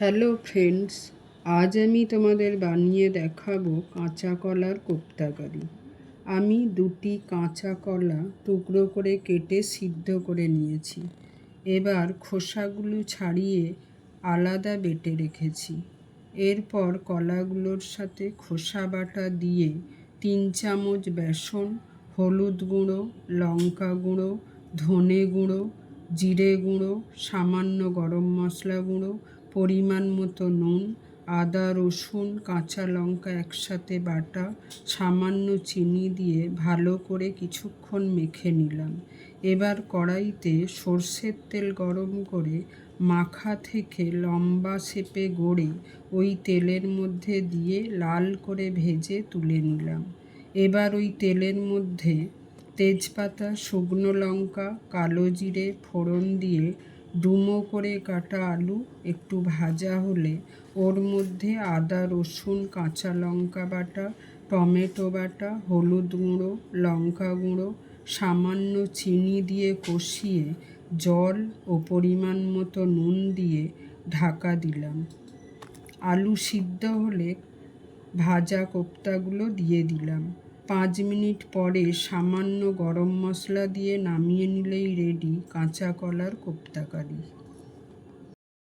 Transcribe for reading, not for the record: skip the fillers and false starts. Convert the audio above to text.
Hello friends, আজ আমি তোমাদের বানিয়ে দেখাবো কাঁচা কলার কোপ্তাকারি। আমি 2টি কাঁচা কলা টুকরো করে কেটে সিদ্ধ করে নিয়েছি। এবার খোসাগুলো ছাড়িয়ে আলাদা বেটে রেখেছি। এরপর কলাগুলোর সাথে খোসা বাটা দিয়ে 3 চামচ বেসন, হলুদ গুঁড়ো, লঙ্কা গুঁড়ো, ধনে গুঁড়ো, জিরে গুঁড়ো, সামান্য গরম মশলা গুঁড়ো, পরিমাণ মতো নুন, আদা রসুন কাঁচা লঙ্কা একসাথে বাটা, সামান্য চিনি দিয়ে ভালো করে কিছুক্ষণ মেখে নিলাম। এবার কড়াইতে সর্ষের তেল গরম করে মাখা থেকে লম্বা শেপে গড়ে ওই তেলের মধ্যে দিয়ে লাল করে ভেজে তুলে নিলাম। এবার ওই তেলের মধ্যে তেজপাতা, শুকনো লঙ্কা, কালো জিরে ফোড়ন দিয়ে ডুমো করে কাটা আলু একটু ভাজা হলে ওর মধ্যে আদা রসুন কাঁচা লঙ্কা বাটা, টমেটো বাটা, হলুদ গুঁড়ো, লঙ্কা গুঁড়ো, সামান্য চিনি দিয়ে কষিয়ে জল ও পরিমাণ মতো নুন দিয়ে ঢাকা দিলাম। আলু সিদ্ধ হলে ভাজা কোপ্তাগুলো দিয়ে দিলাম। 5 মিনিট পরে সামান্য গরম মশলা দিয়ে নামিয়ে নিলেই রেডি কাঁচা কলার কোপ্তাকারি।